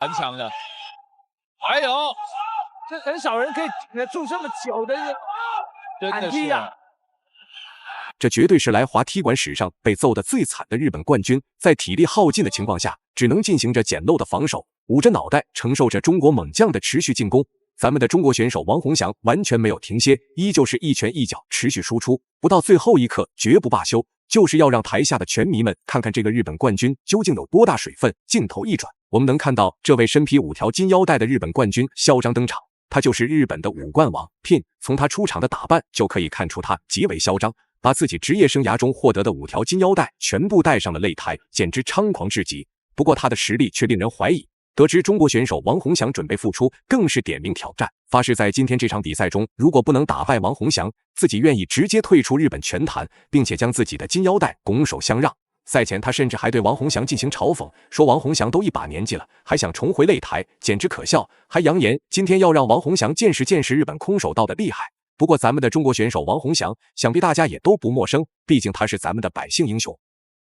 很强的。还有，这很少人可以挺得住这么久的反踢啊！这绝对是来华踢馆史上被揍得最惨的日本冠军，在体力耗尽的情况下，只能进行着简陋的防守，捂着脑袋承受着中国猛将的持续进攻。咱们的中国选手王洪祥完全没有停歇，依旧是一拳一脚持续输出，不到最后一刻绝不罢休，就是要让台下的拳迷们看看这个日本冠军究竟有多大水分。镜头一转，我们能看到这位身披5条金腰带的日本冠军嚣张登场，他就是日本的五冠王 Pin。从他出场的打扮就可以看出他极为嚣张，把自己职业生涯中获得的5条金腰带全部带上了擂台，简直猖狂至极。不过他的实力却令人怀疑。得知中国选手王洪祥准备复出，更是点名挑战，发誓在今天这场比赛中，如果不能打败王洪祥，自己愿意直接退出日本拳坛，并且将自己的金腰带拱手相让。赛前他甚至还对王洪祥进行嘲讽，说王洪祥都一把年纪了，还想重回擂台，简直可笑，还扬言今天要让王洪祥见识见识日本空手道的厉害。不过咱们的中国选手王洪祥，想必大家也都不陌生，毕竟他是咱们的百姓英雄，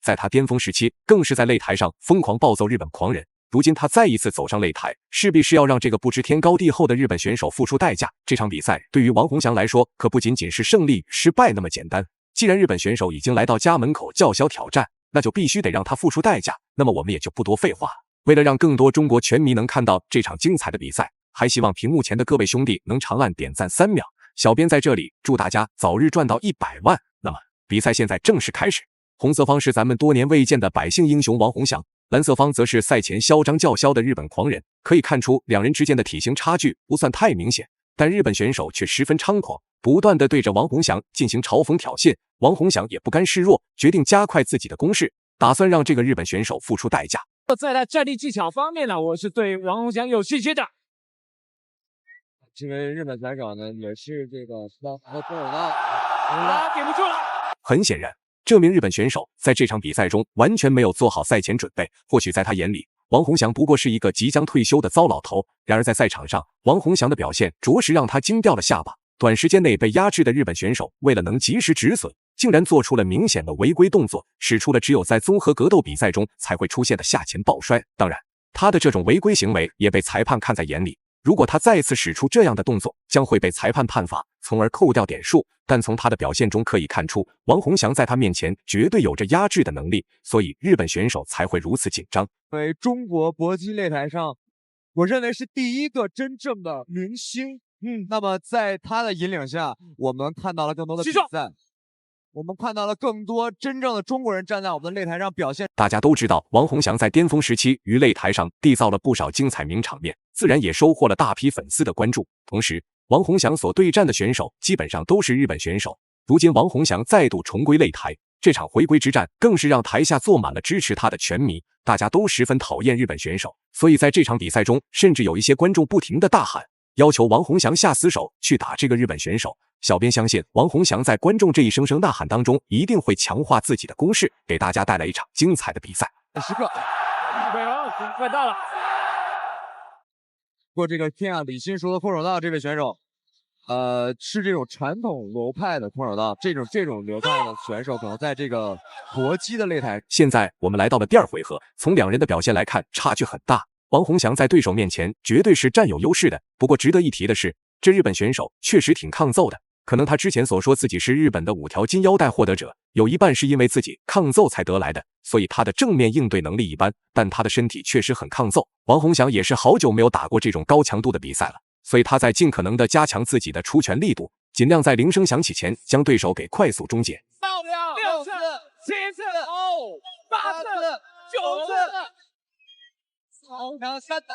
在他巅峰时期，更是在擂台上疯狂暴揍日本狂人。如今他再一次走上擂台，势必是要让这个不知天高地厚的日本选手付出代价。这场比赛对于王洪祥来说，可不仅仅是胜利失败那么简单。既然日本选手已经来到家门口叫嚣挑战，那就必须得让他付出代价。那么我们也就不多废话了。为了让更多中国拳迷能看到这场精彩的比赛，还希望屏幕前的各位兄弟能长按点赞3秒。小编在这里祝大家早日赚到100万。那么比赛现在正式开始。红色方是咱们多年未见的百姓英雄王洪祥，蓝色方则是赛前嚣张叫嚣的日本狂人。可以看出两人之间的体型差距不算太明显，但日本选手却十分猖狂，不断地对着王洪祥进行嘲讽挑衅。王洪祥也不甘示弱，决定加快自己的攻势，打算让这个日本选手付出代价。在他战力技巧方面呢，我是对王洪祥有信心的。这位日本选手呢，也是这个和空手道，顶不住了。很显然，这名日本选手在这场比赛中完全没有做好赛前准备。或许在他眼里，王洪祥不过是一个即将退休的糟老头。然而在赛场上，王洪祥的表现着实让他惊掉了下巴。短时间内被压制的日本选手，为了能及时止损，竟然做出了明显的违规动作，使出了只有在综合格斗比赛中才会出现的下前抱摔。当然，他的这种违规行为也被裁判看在眼里。如果他再次使出这样的动作，将会被裁判判罚，从而扣掉点数。但从他的表现中可以看出，王洪祥在他面前绝对有着压制的能力，所以日本选手才会如此紧张。为中国搏击擂台上，我认为是第一个真正的明星。那么在他的引领下，我们看到了更多的比赛，我们看到了更多真正的中国人站在我们的擂台上表现。大家都知道，王洪祥在巅峰时期于擂台上缔造了不少精彩名场面，自然也收获了大批粉丝的关注。同时，王洪祥所对战的选手基本上都是日本选手。如今王洪祥再度重归擂台，这场回归之战更是让台下坐满了支持他的拳迷。大家都十分讨厌日本选手，所以在这场比赛中，甚至有一些观众不停地大喊，要求王洪祥下死手去打这个日本选手。小编相信王洪祥在观众这一声声呐喊当中，一定会强化自己的攻势，给大家带来一场精彩的比赛。时刻，快到了。不过这个天啊，李新熟的空手道这位选手，是这种传统流派的空手道，这种流派的选手，可能在这个搏击的擂台。现在我们来到了第2回合，从两人的表现来看，差距很大。王洪祥在对手面前绝对是占有优势的。不过值得一提的是，这日本选手确实挺抗揍的。可能他之前所说自己是日本的5条金腰带获得者，有一半是因为自己抗揍才得来的，所以他的正面应对能力一般，但他的身体确实很抗揍。王洪祥也是好久没有打过这种高强度的比赛了，所以他在尽可能的加强自己的出拳力度，尽量在铃声响起前将对手给快速终结。到了6次、7次、8次、9次，两三打。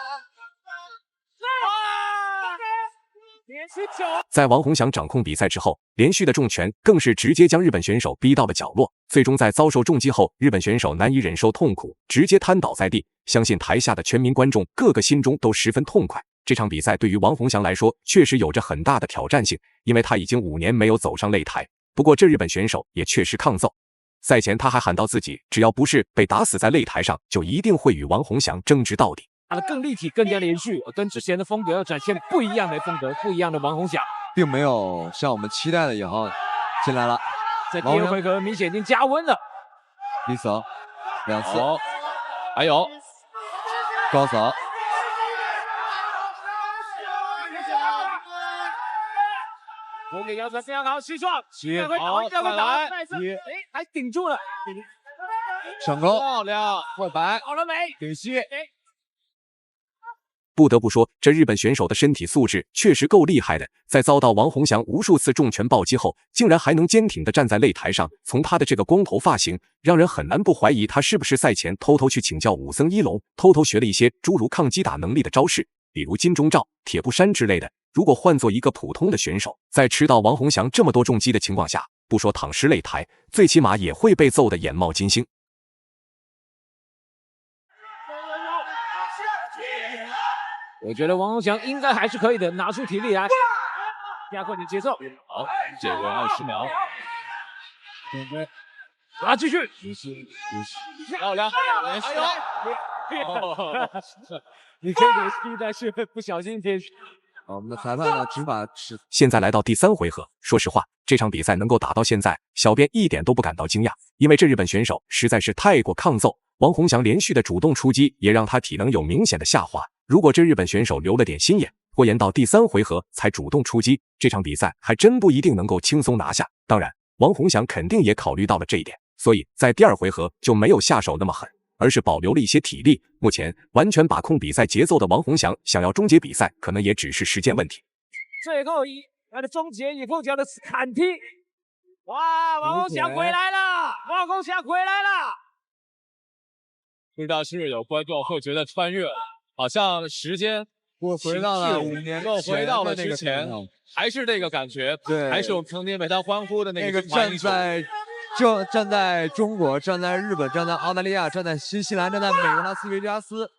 连续9。在王洪祥掌控比赛之后，连续的重拳更是直接将日本选手逼到了角落。最终在遭受重击后，日本选手难以忍受痛苦，直接瘫倒在地。相信台下的全民观众个个心中都十分痛快。这场比赛对于王洪祥来说确实有着很大的挑战性，因为他已经5年没有走上擂台。不过这日本选手也确实抗揍。赛前他还喊到自己只要不是被打死在擂台上，就一定会与王洪祥争执到底。打得更立体、更加连续，跟之前的风格要展现不一样的风格，不一样的王洪祥，并没有像我们期待的以后进来了。在第2回合明显已经加温了。低扫2次，还有高扫攻击要非常好，西双，好，再来，还顶住了，成功，漂亮，快白，好了没？顶膝。不得不说，这日本选手的身体素质确实够厉害的。在遭到王洪祥无数次重拳暴击后，竟然还能坚挺地站在擂台上。从他的这个光头发型，让人很难不怀疑他是不是赛前偷偷去请教武僧一龙，偷偷学了一些诸如抗击打能力的招式，比如金钟罩、铁布衫之类的。如果换做一个普通的选手，在吃到王洪祥这么多重击的情况下，不说躺尸擂台，最起码也会被揍得眼冒金星。我觉得王洪祥应该还是可以的，拿出体力来，压过你节奏。好，这个20秒，啊，继续，漂亮，哎呦，你这个踢的是不小心点。我们的裁判的执法是。现在来到第3回合，说实话，这场比赛能够打到现在，小编一点都不感到惊讶，因为这日本选手实在是太过抗揍。王洪祥连续的主动出击，也让他体能有明显的下滑。如果这日本选手留了点心眼，拖延到第3回合才主动出击，这场比赛还真不一定能够轻松拿下。当然，王洪祥肯定也考虑到了这一点，所以在第2回合就没有下手那么狠，而是保留了一些体力。目前完全把控比赛节奏的王洪祥，想要终结比赛，可能也只是时间问题。最后他的终结以后叫的砍踢。哇，王洪祥回来了！王洪祥回来了！不知道是不是有观众会觉得穿越，好像时间我回到了5年，又回到了之前，还是这个感觉，对，还是我们曾经为他欢呼的那个站在中国，站在日本，站在澳大利亚，站在新西兰，站在美国拉斯维加斯，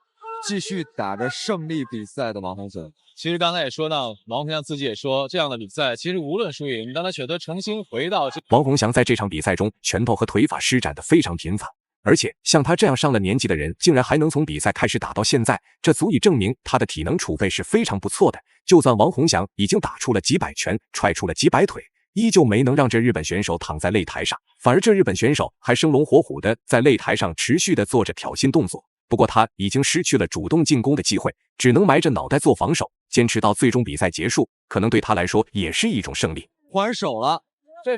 继续打着胜利比赛的王洪祥。其实刚才也说到，王洪祥自己也说，这样的比赛其实无论输赢，当他选择重新回到王洪祥在这场比赛中，拳头和腿法施展得非常频繁。而且像他这样上了年纪的人，竟然还能从比赛开始打到现在，这足以证明他的体能储备是非常不错的。就算王洪祥已经打出了几百拳，踹出了几百腿，依旧没能让这日本选手躺在擂台上，反而这日本选手还生龙活虎的在擂台上持续的做着挑衅动作。不过他已经失去了主动进攻的机会，只能埋着脑袋做防守，坚持到最终比赛结束，可能对他来说也是一种胜利。还手了，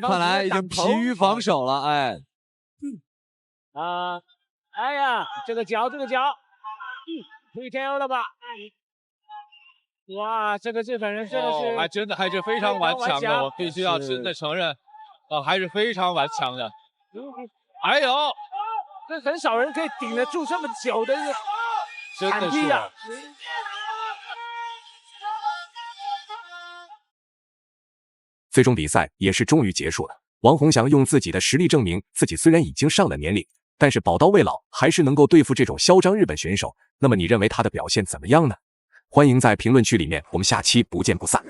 看来已经疲于防守了，哎。哎呀，这个脚，推跳了吧？哇，这个日本人真的是，还是非常顽强的，我必须要真的承认，还是非常顽强的。还有，这很少人可以顶得住这么久的真的是。最终比赛也是终于结束了，王洪祥用自己的实力证明自己虽然已经上了年龄，但是宝刀未老，还是能够对付这种嚣张日本选手。那么你认为他的表现怎么样呢？欢迎在评论区里面，我们下期不见不散。